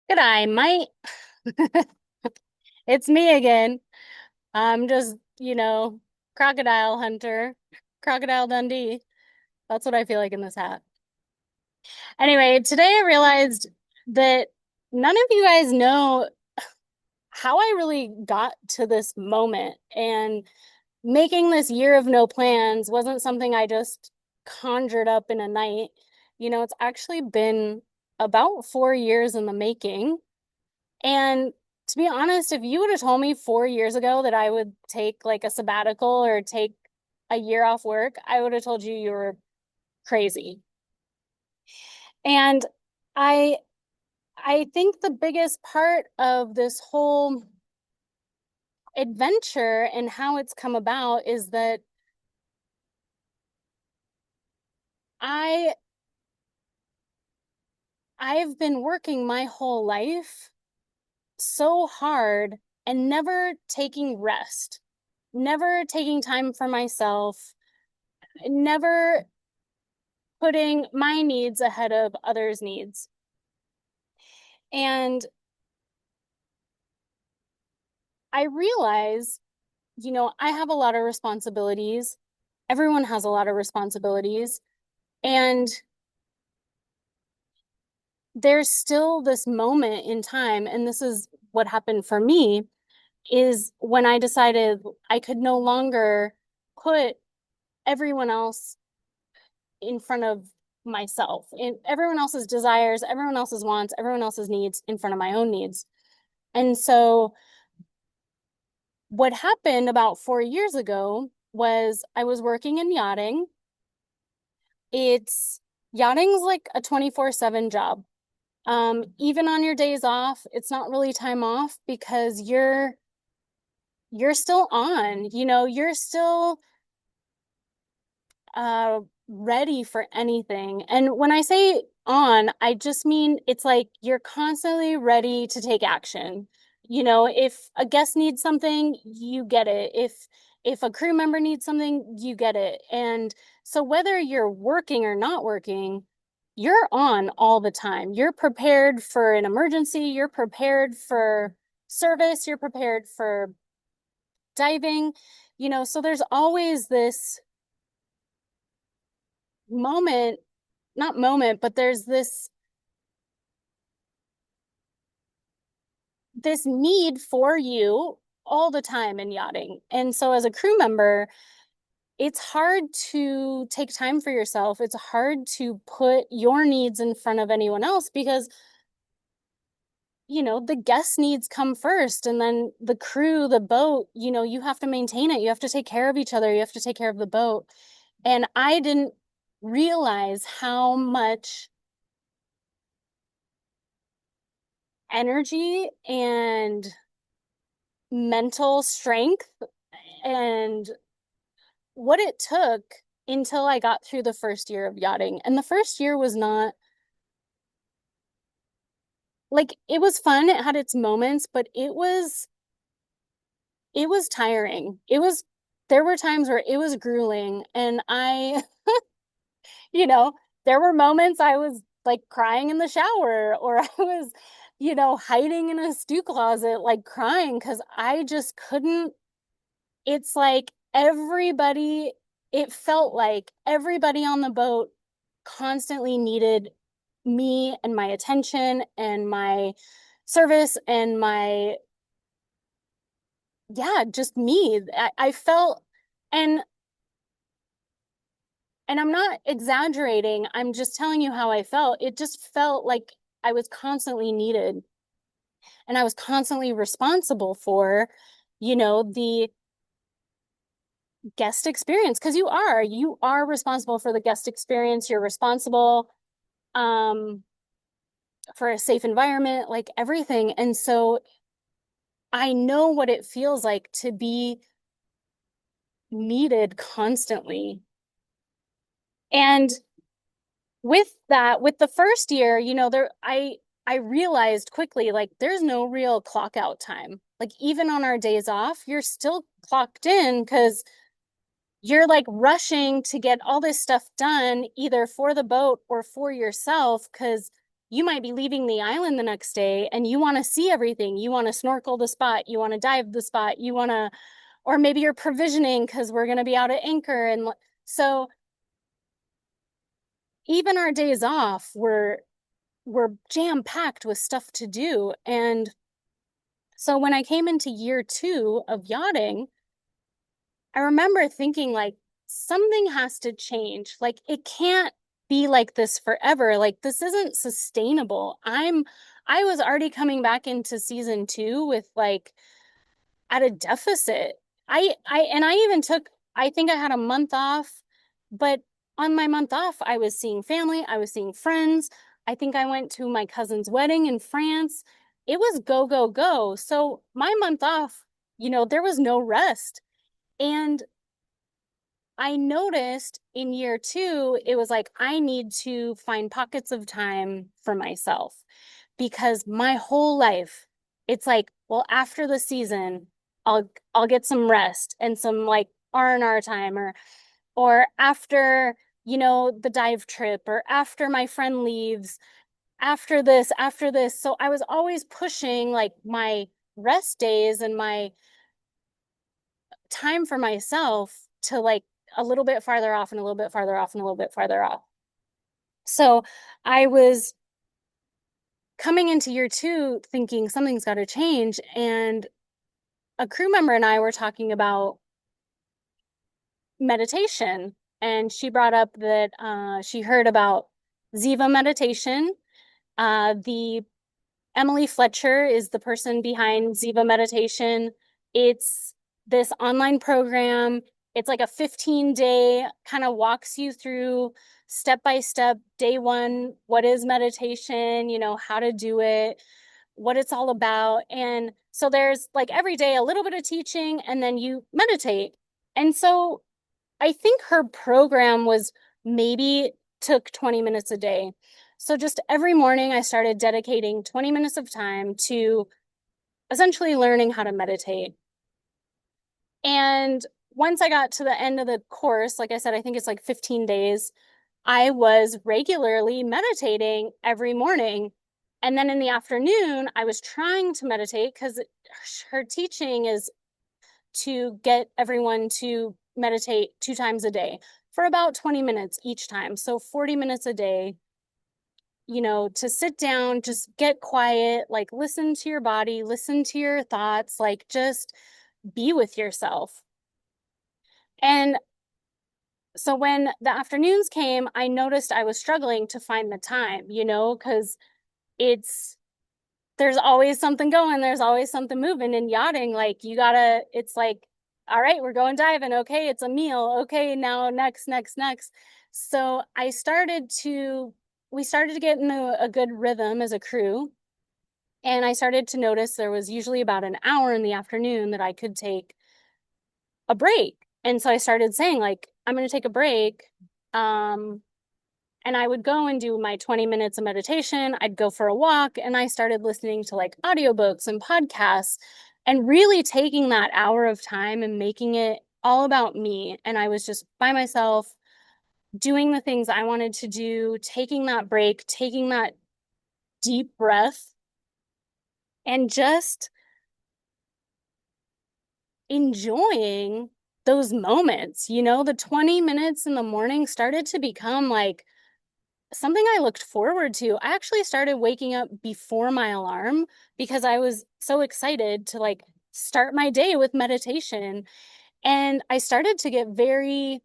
G'day, mate. It's me again. I'm just, crocodile hunter, Crocodile Dundee. That's what I feel like in this hat. Anyway, today I realized that none of you guys know how I really got to this moment. And making this year of no plans wasn't something I just conjured up in a night. It's actually been about 4 years in the making. And to be honest, if you would have told me 4 years ago that I would take like a sabbatical or take a year off work, I would have told you you were crazy. And I I think the biggest part of this whole adventure and how it's come about is that I I've been working my whole life so hard and never taking rest, never taking time for myself, never putting my needs ahead of others' needs. And I realize, I have a lot of responsibilities. Everyone has a lot of responsibilities. And there's still this moment in time, and this is what happened for me, is when I decided I could no longer put everyone else in front of myself and everyone else's desires, everyone else's wants, everyone else's needs in front of my own needs. And so what happened about 4 years ago was I was working in yachting. It's Yachting's like a 24/7 job. Even on your days off, it's not really time off because you're still on, you're still ready for anything. And when I say on, I just mean it's like you're constantly ready to take action. If a guest needs something, you get it. If a crew member needs something, you get it. And so whether you're working or not working, you're on all the time. You're prepared for an emergency, you're prepared for service, you're prepared for diving, so there's always this moment, not moment, but there's this need for you all the time in yachting. And so as a crew member, it's hard to take time for yourself. It's hard to put your needs in front of anyone else because the guest needs come first and then the crew, the boat, you have to maintain it. You have to take care of each other. You have to take care of the boat. And I didn't realize how much energy and mental strength and what it took until I got through the first year of yachting. And the first year was not like it was fun, it had its moments, but it was tiring. There were times where it was grueling and you know, there were moments I was like crying in the shower or I was, hiding in a stew closet like crying because I just couldn't. It's like it felt like everybody on the boat constantly needed me and my attention and my service and yeah, just me. I felt, and and I'm not exaggerating. I'm just telling you how I felt. It just felt like I was constantly needed and I was constantly responsible for, the guest experience because you are responsible for the guest experience. You're responsible um for a safe environment, like everything. And so I know what it feels like to be needed constantly. And with that, with the first year, I realized quickly like there's no real clock out time. Like even on our days off, you're still clocked in because you're like rushing to get all this stuff done either for the boat or for yourself because you might be leaving the island the next day and you want to see everything. You want to snorkel the spot, you want to dive the spot, you want to, or maybe you're provisioning because we're going to be out at anchor. And so even our days off were jam-packed with stuff to do. And so when I came into year 2 of yachting, I remember thinking like something has to change. Like it can't be like this forever. Like this isn't sustainable. I was already coming back into season 2 with like at a deficit. I even took, I think I had a month off, but on my month off, I was seeing family, I was seeing friends. I think I went to my cousin's wedding in France. It was go, go, go. So my month off, there was no rest. And I noticed in year 2, it was like I need to find pockets of time for myself because my whole life, it's like, well, after the season, I'll get some rest and some like R&R time or after, the dive trip or after my friend leaves, after this, after this. So I was always pushing like my rest days and my time for myself to like a little bit farther off and a little bit farther off and a little bit farther off. So I was coming into year 2 thinking something's got to change. And a crew member and I were talking about meditation. And she brought up that she heard about Ziva meditation. The Emily Fletcher is the person behind Ziva Meditation. It's this online program. It's like a 15-day kind of walks you through step by step. Day 1, what is meditation, how to do it, what it's all about. And so there's like every day a little bit of teaching and then you meditate. And so I think her program was maybe took 20 minutes a day. So just every morning, I started dedicating 20 minutes of time to essentially learning how to meditate. And once I got to the end of the course, like I said, I think it's like 15 days, I was regularly meditating every morning. And then in the afternoon, I was trying to meditate because her teaching is to get everyone to meditate 2 times a day for about 20 minutes each time. So 40 minutes a day, to sit down, just get quiet, like listen to your body, listen to your thoughts, like just be with yourself. And so when the afternoons came, I noticed I was struggling to find the time, because it's there's always something going, there's always something moving in yachting. Like it's like, all right, we're going diving. Okay, it's a meal. Okay, now next, next, next. So we started to get in a good rhythm as a crew. And I started to notice there was usually about an hour in the afternoon that I could take a break. And so I started saying, like, I'm going to take a break. And I would go and do my 20 minutes of meditation. I'd go for a walk and I started listening to like audiobooks and podcasts and really taking that hour of time and making it all about me. And I was just by myself doing the things I wanted to do, taking that break, taking that deep breath, and just enjoying those moments. The 20 minutes in the morning started to become like something I looked forward to. I actually started waking up before my alarm because I was so excited to like start my day with meditation. And I started to get very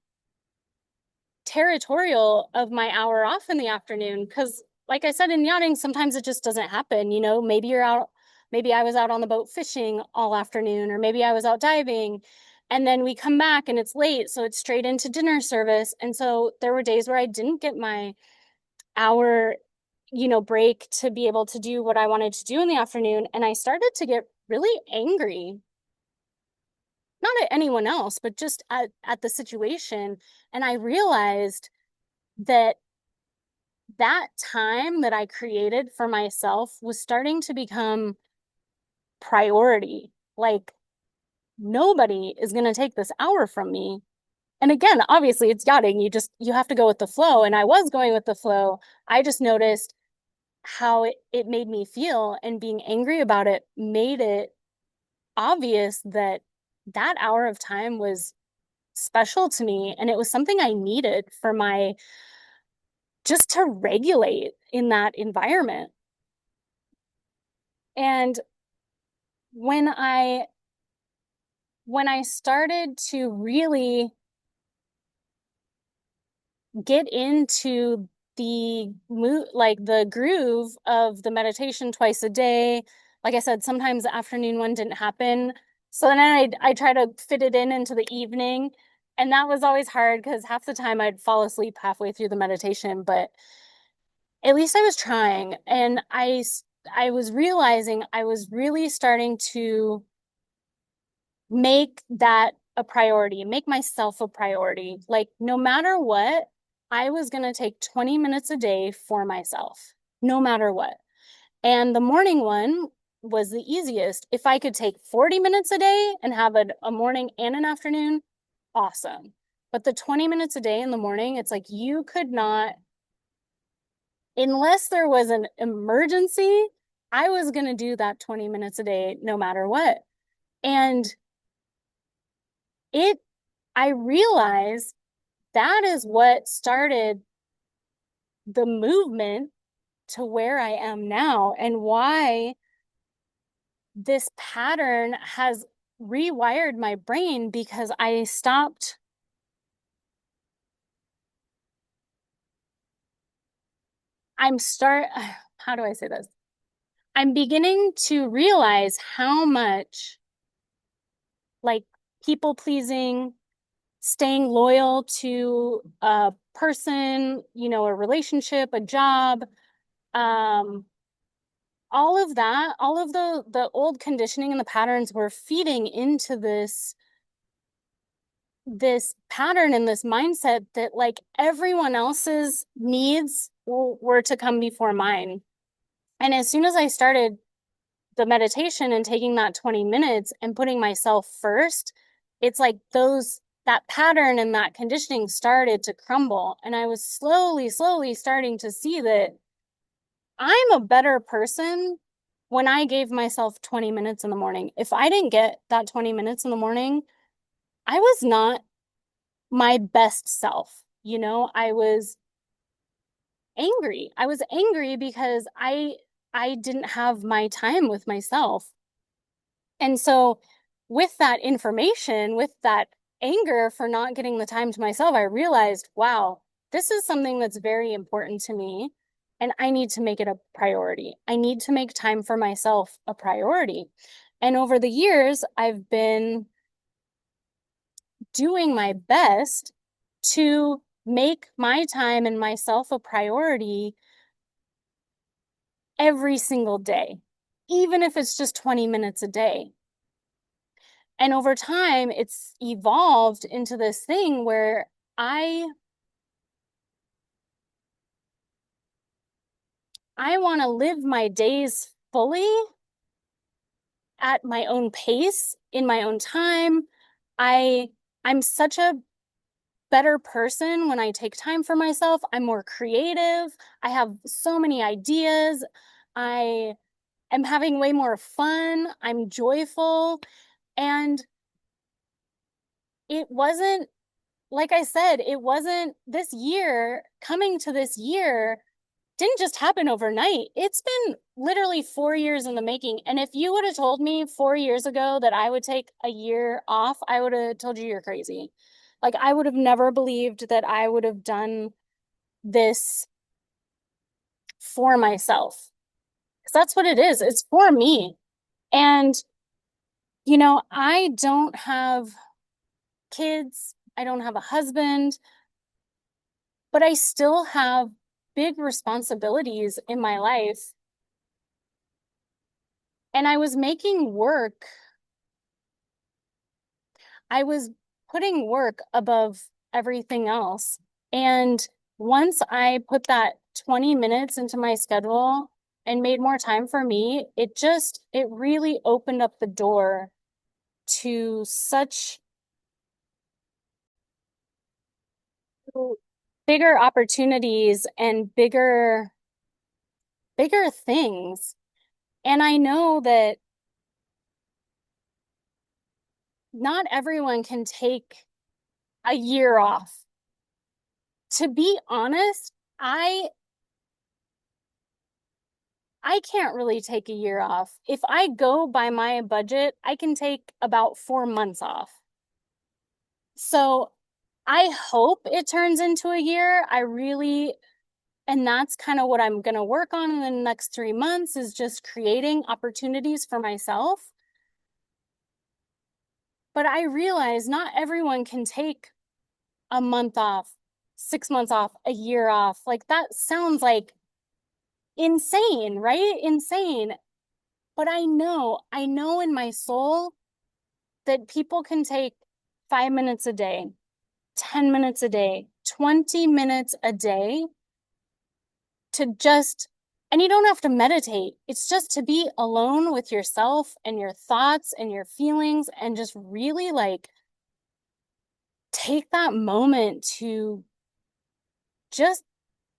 territorial of my hour off in the afternoon because, like I said, in yachting, sometimes it just doesn't happen. Maybe I was out on the boat fishing all afternoon, or maybe I was out diving. And then we come back and it's late, so it's straight into dinner service. And so there were days where I didn't get my hour, break to be able to do what I wanted to do in the afternoon. And I started to get really angry, not at anyone else, but just at the situation. And I realized that that time that I created for myself was starting to become priority. Like nobody is going to take this hour from me. And again, obviously it's yachting. You have to go with the flow. And I was going with the flow. I just noticed how it made me feel, and being angry about it made it obvious that that hour of time was special to me, and it was something I needed for my just to regulate in that environment. And when I when I started to really get into the groove of the meditation twice a day. Like I said, sometimes the afternoon one didn't happen. So then I try to fit it in into the evening. And that was always hard because half the time I'd fall asleep halfway through the meditation, but at least I was trying. And I was realizing I was really starting to make that a priority, make myself a priority. Like, no matter what, I was going to take 20 minutes a day for myself, no matter what. And the morning one was the easiest. If I could take 40 minutes a day and have a morning and an afternoon, awesome. But the 20 minutes a day in the morning, it's like you could not, unless there was an emergency, I was going to do that 20 minutes a day no matter what. And it I realized that is what started the movement to where I am now, and why this pattern has rewired my brain, because I'm start how do I say this? I'm beginning to realize how much, like, people pleasing, staying loyal to a person, a relationship, a job, um, all of that, all of the old conditioning and the patterns were feeding into this pattern and this mindset that, like, everyone else's needs were to come before mine. And as soon as I started the meditation and taking that 20 minutes and putting myself first, it's like that pattern and that conditioning started to crumble. And I was slowly, slowly starting to see that I'm a better person when I gave myself 20 minutes in the morning. If I didn't get that 20 minutes in the morning, I was not my best self. I was angry. I was angry because I didn't have my time with myself. And so, with that information, with that anger for not getting the time to myself, I realized, wow, this is something that's very important to me, and I need to make it a priority. I need to make time for myself a priority. And over the years, I've been doing my best to make my time and myself a priority every single day, even if it's just 20 minutes a day. And over time, it's evolved into this thing where I I want to live my days fully at my own pace, in my own time. I I'm such a better person when I take time for myself. I'm more creative. I have so many ideas. I am having way more fun. I'm joyful. And it wasn't, like I said, it wasn't this year, coming to this year didn't just happen overnight. It's been literally 4 years in the making. And if you would have told me 4 years ago that I would take a year off, I would have told you you're crazy. Like, I would have never believed that I would have done this for myself. Because that's what it is. It's for me. And, I don't have kids, I don't have a husband, but I still have big responsibilities in my life. And I was putting work above everything else. And once I put that 20 minutes into my schedule and made more time for me, it really opened up the door to such bigger opportunities and bigger bigger things. And I know that not everyone can take a year off. To be honest, I can't really take a year off. If I go by my budget, I can take about 4 months off. So I hope it turns into a year. And that's kind of what I'm going to work on in the next 3 months is just creating opportunities for myself. But I realize not everyone can take a month off, 6 months off, a year off. Like that sounds like insane, right? Insane. But I know in my soul that people can take 5 minutes a day, 10 minutes a day, 20 minutes a day to just, and you don't have to meditate. It's just to be alone with yourself and your thoughts and your feelings and just really like take that moment to just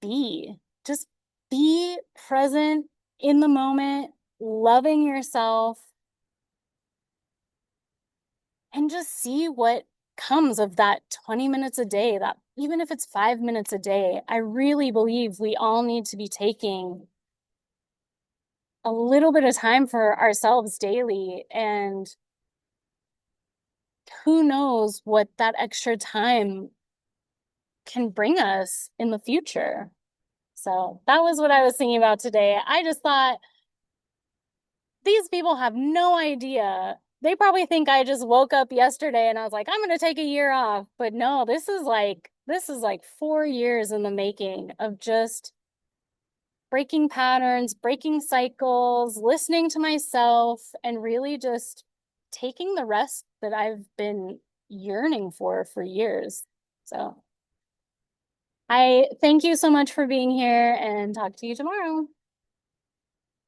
be, just be present in the moment, loving yourself, and just see what comes of that 20 minutes a day, that even if it's 5 minutes a day, I really believe we all need to be taking a little bit of time for ourselves daily. And who knows what that extra time can bring us in the future. So that was what I was thinking about today. I just thought these people have no idea. They probably think I just woke up yesterday and I was like, I'm going to take a year off. But no, this is like 4 years in the making of just breaking patterns, breaking cycles, listening to myself, and really just taking the rest that I've been yearning for years. So I thank you so much for being here and talk to you tomorrow.